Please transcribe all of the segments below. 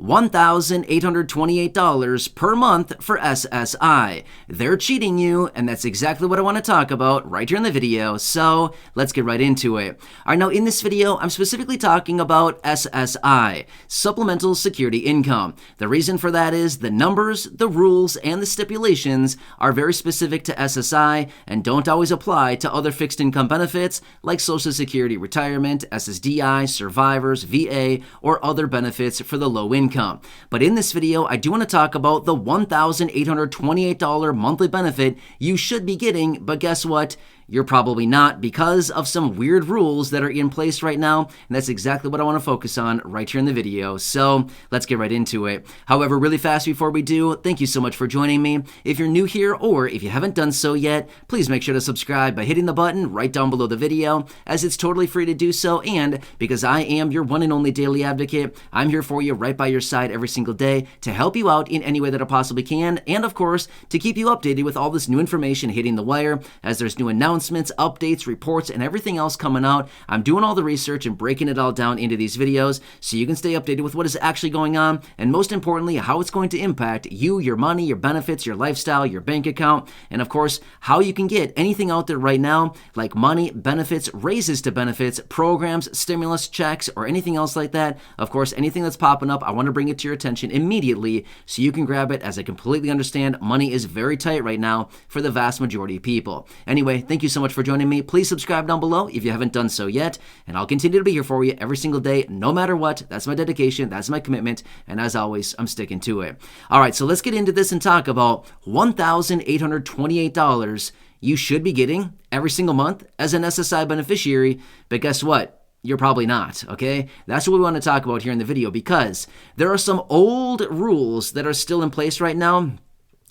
$1,828 per month for SSI. They're cheating you, and that's exactly what I want to talk about right here in the video, so let's get right into it. All right, now in this video, I'm specifically talking about SSI, Supplemental Security Income. The reason for that is the numbers, the rules, and the stipulations are very specific to SSI and don't always apply to other fixed income benefits like Social Security Retirement, SSDI, Survivors, VA, or other benefits for the low income. But in this video, I do want to talk about the $1,828 monthly benefit you should be getting, but guess what? You're probably not because of some weird rules that are in place right now, and that's exactly what I want to focus on right here in the video, so let's get right into it. However, really fast before we do, thank you so much for joining me. If you're new here or if you haven't done so yet, please make sure to subscribe by hitting the button right down below the video, as it's totally free to do so, and because I am your one and only daily advocate, I'm here for you right by your side every single day to help you out in any way that I possibly can, and of course, to keep you updated with all this new information hitting the wire as there's new announcements, updates, reports, and everything else coming out. I'm doing all the research and breaking it all down into these videos so you can stay updated with what is actually going on, and most importantly, how it's going to impact you, your money, your benefits, your lifestyle, your bank account, and of course, how you can get anything out there right now like money, benefits, raises to benefits, programs, stimulus checks, or anything else like that. Of course, anything that's popping up, I want to bring it to your attention immediately so you can grab it, as I completely understand money is very tight right now for the vast majority of people. Anyway, thank you so much for joining me. Please subscribe down below if you haven't done so yet, and I'll continue to be here for you every single day, no matter what. That's my dedication, that's my commitment, and as always, I'm sticking to it. All right, so let's get into this and talk about $1,828 you should be getting every single month as an SSI beneficiary, but guess what? You're probably not, okay? That's what we want to talk about here in the video, because there are some old rules that are still in place right now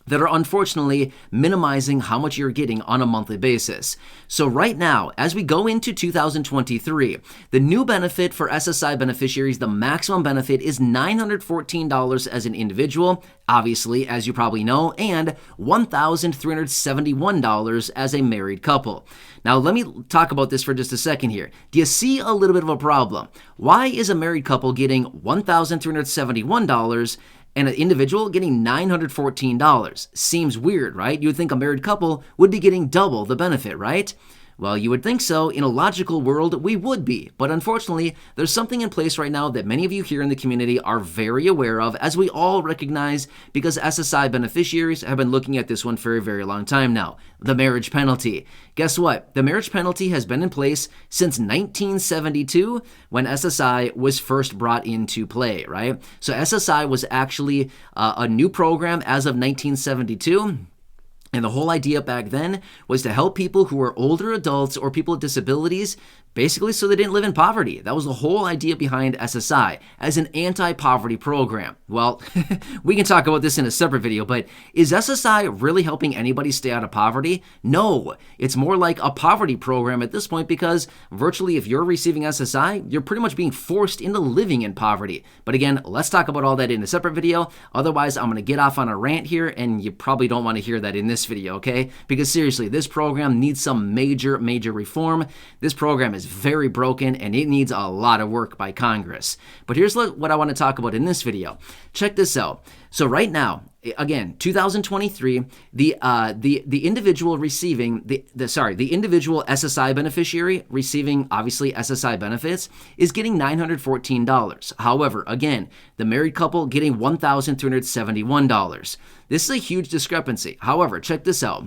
that are unfortunately minimizing how much you're getting on a monthly basis. So right now, as we go into 2023, the new benefit for SSI beneficiaries, the maximum benefit is $914 as an individual, obviously, as you probably know, and $1,371 as a married couple. Now, let me talk about this for just a second here. Do you see a little bit of a problem? Why is a married couple getting $1,371 and an individual getting $914? Seems weird, right? You would think a married couple would be getting double the benefit, right? Well, you would think so. In a logical world, we would be. But unfortunately, there's something in place right now that many of you here in the community are very aware of, as we all recognize, because SSI beneficiaries have been looking at this one for a very long time now. The marriage penalty. Guess what? The marriage penalty has been in place since 1972, when SSI was first brought into play, right? So SSI was actually a new program as of 1972. And the whole idea back then was to help people who were older adults or people with disabilities, basically so they didn't live in poverty. That was the whole idea behind SSI as an anti-poverty program. Well, we can talk about this in a separate video, but is SSI really helping anybody stay out of poverty? No, it's more like a poverty program at this point, because virtually if you're receiving SSI, you're pretty much being forced into living in poverty. But again, let's talk about all that in a separate video. Otherwise, I'm going to get off on a rant here, and you probably don't want to hear that in this video, okay? Because seriously, this program needs some major reform. This program is very broken, and it needs a lot of work by Congress. But here's what I want to talk about in this video. Check this out. So right now, again, 2023, the individual receiving the individual SSI beneficiary receiving obviously SSI benefits is getting $914. However, again, the married couple getting $1,371. This is a huge discrepancy. However, check this out.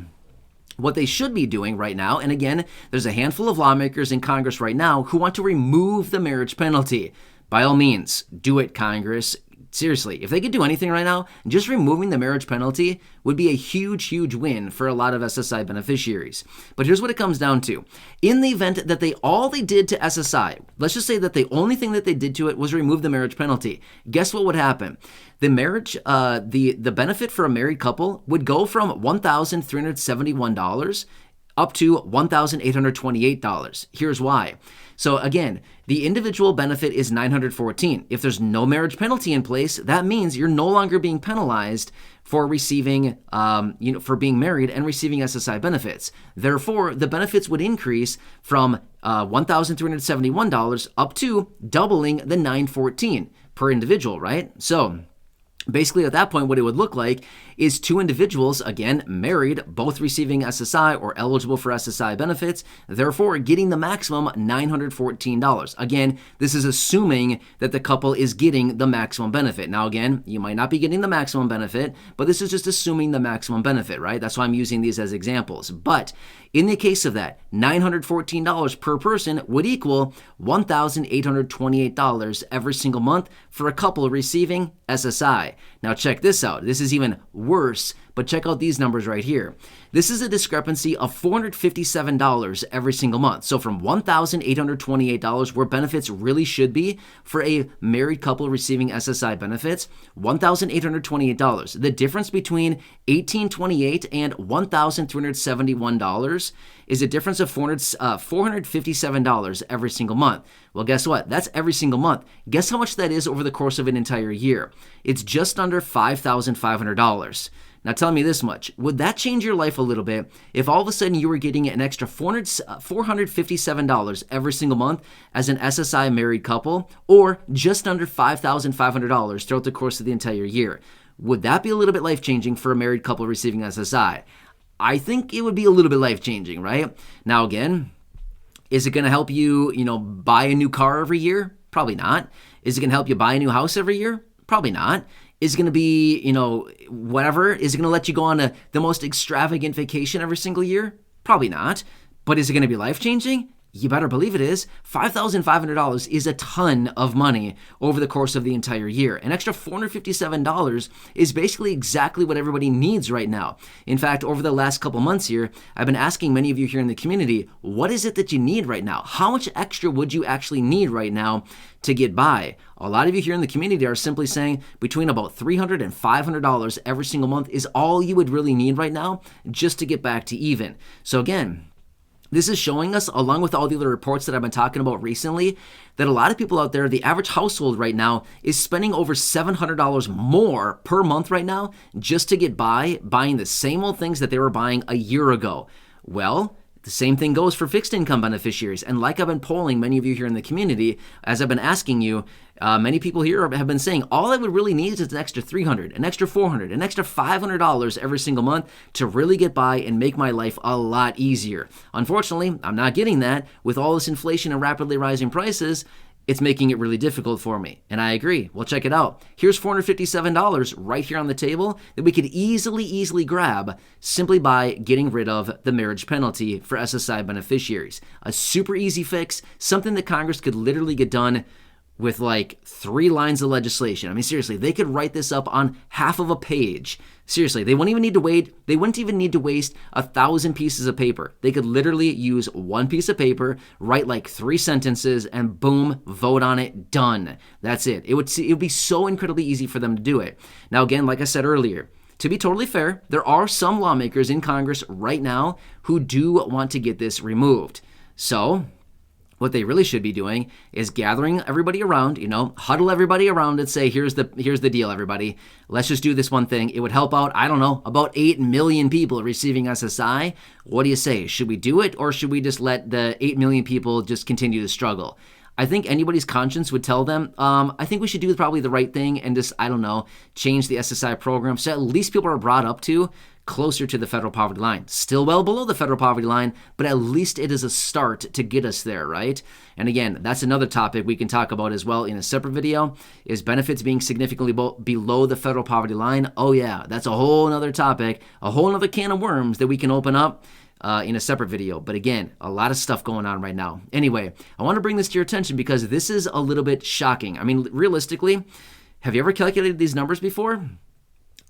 What they should be doing right now, and again, there's a handful of lawmakers in Congress right now who want to remove the marriage penalty. By all means, do it, Congress. Seriously, if they could do anything right now, just removing the marriage penalty would be a huge win for a lot of SSI beneficiaries. But here's what it comes down to. In the event that all they did to SSI, let's just say that the only thing that they did to it was remove the marriage penalty, guess what would happen? The marriage, the benefit for a married couple would go from $1,371 up to $1,828. Here's why. So again, the individual benefit is $914. If there's no marriage penalty in place, that means you're no longer being penalized for receiving, for being married and receiving SSI benefits. Therefore, the benefits would increase from $1,371 up to doubling the $914. per individual, right? So basically, at that point, what it would look like is two individuals, again, married, both receiving SSI or eligible for SSI benefits, therefore getting the maximum $914. Again, this is assuming that the couple is getting the maximum benefit. Now, again, you might not be getting the maximum benefit, but this is just assuming the maximum benefit, right? That's why I'm using these as examples. But in the case of that, $914 per person would equal $1,828 every single month for a couple receiving SSI. Now check this out. This is even worse, but check out these numbers right here. This is a discrepancy of $457 every single month. So from $1,828, where benefits really should be for a married couple receiving SSI benefits, $1,828. The difference between $1,828 and $1,371 is a difference of $457 every single month. Well, guess what? That's every single month. Guess how much that is over the course of an entire year? It's just under $5,500. Now tell me this much. Would that change your life a little bit if all of a sudden you were getting an extra $457 every single month as an SSI married couple, or just under $5,500 throughout the course of the entire year? Would that be a little bit life-changing for a married couple receiving SSI? I think it would be a little bit life-changing, right? Now again, is it going to help you, buy a new car every year? Probably not. Is it going to help you buy a new house every year? Probably not. Is it going to be, whatever? Is it going to let you go on the most extravagant vacation every single year? Probably not. But is it going to be life-changing? You better believe it is. $5,500 is a ton of money over the course of the entire year. An extra $457 is basically exactly what everybody needs right now. In fact, over the last couple months here, I've been asking many of you here in the community, what is it that you need right now? How much extra would you actually need right now to get by? A lot of you here in the community are simply saying between about $300 and $500 every single month is all you would really need right now just to get back to even. So again, this is showing us, along with all the other reports that I've been talking about recently, that a lot of people out there, the average household right now, is spending over $700 more per month right now just to get by, buying the same old things that they were buying a year ago. Well, the same thing goes for fixed income beneficiaries. And like I've been polling many of you here in the community, as I've been asking you, many people here have been saying, all I would really need is an extra $300, an extra $400, an extra $500 every single month to really get by and make my life a lot easier. Unfortunately, I'm not getting that. With all this inflation and rapidly rising prices, it's making it really difficult for me. And I agree. Well, check it out. Here's $457 right here on the table that we could easily grab simply by getting rid of the marriage penalty for SSI beneficiaries. A super easy fix, something that Congress could literally get done with like 3 lines of legislation. I mean, seriously, they could write this up on half of a page. Seriously, they wouldn't even need to waste 1,000 pieces of paper. They could literally use one piece of paper, write like 3 sentences, and boom, vote on it, done. That's it. It would be so incredibly easy for them to do it. Now, again, like I said earlier, to be totally fair, there are some lawmakers in Congress right now who do want to get this removed. So what they really should be doing is gathering everybody around, huddle everybody around and say, here's the deal, everybody. Let's just do this one thing. It would help out, I don't know, about 8 million people receiving SSI. What do you say? Should we do it, or should we just let the 8 million people just continue to struggle? I think anybody's conscience would tell them, I think we should do probably the right thing and just, I don't know, change the SSI program so at least people are brought up to closer to the federal poverty line. Still well below the federal poverty line, but at least it is a start to get us there, right? And again, that's another topic we can talk about as well in a separate video, is benefits being significantly below the federal poverty line. Oh yeah, that's a whole nother topic, a whole nother can of worms that we can open up in a separate video. But again, a lot of stuff going on right now. Anyway, I want to bring this to your attention because this is a little bit shocking. I mean, realistically, have you ever calculated these numbers before?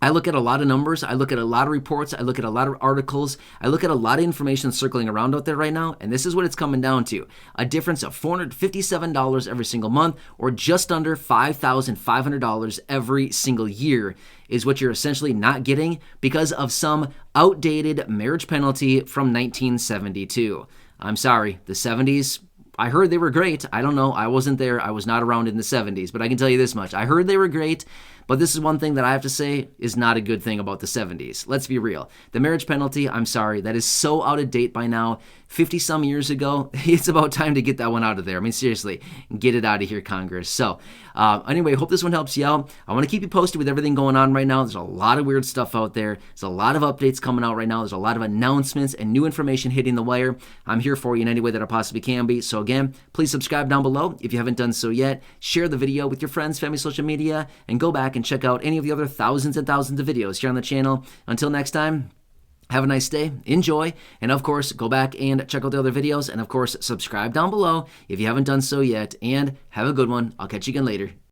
I look at a lot of numbers, I look at a lot of reports, I look at a lot of articles, I look at a lot of information circling around out there right now, and this is what it's coming down to. A difference of $457 every single month, or just under $5,500 every single year is what you're essentially not getting because of some outdated marriage penalty from 1972. I'm sorry, the 70s, I heard they were great. I don't know. I wasn't there. I was not around in the 70s, but I can tell you this much. I heard they were great, but this is one thing that I have to say is not a good thing about the 70s. Let's be real. The marriage penalty, I'm sorry, that is so out of date by now. 50 some years ago. It's about time to get that one out of there. I mean, seriously, get it out of here, Congress. So anyway, hope this one helps you out. I want to keep you posted with everything going on right now. There's a lot of weird stuff out there. There's a lot of updates coming out right now. There's a lot of announcements and new information hitting the wire. I'm here for you in any way that I possibly can be. So again, please subscribe down below if you haven't done so yet. Share the video with your friends, family, social media, and go back and check out any of the other thousands and thousands of videos here on the channel. Until next time, have a nice day, enjoy, and of course, go back and check out the other videos, and of course, subscribe down below if you haven't done so yet, and have a good one. I'll catch you again later.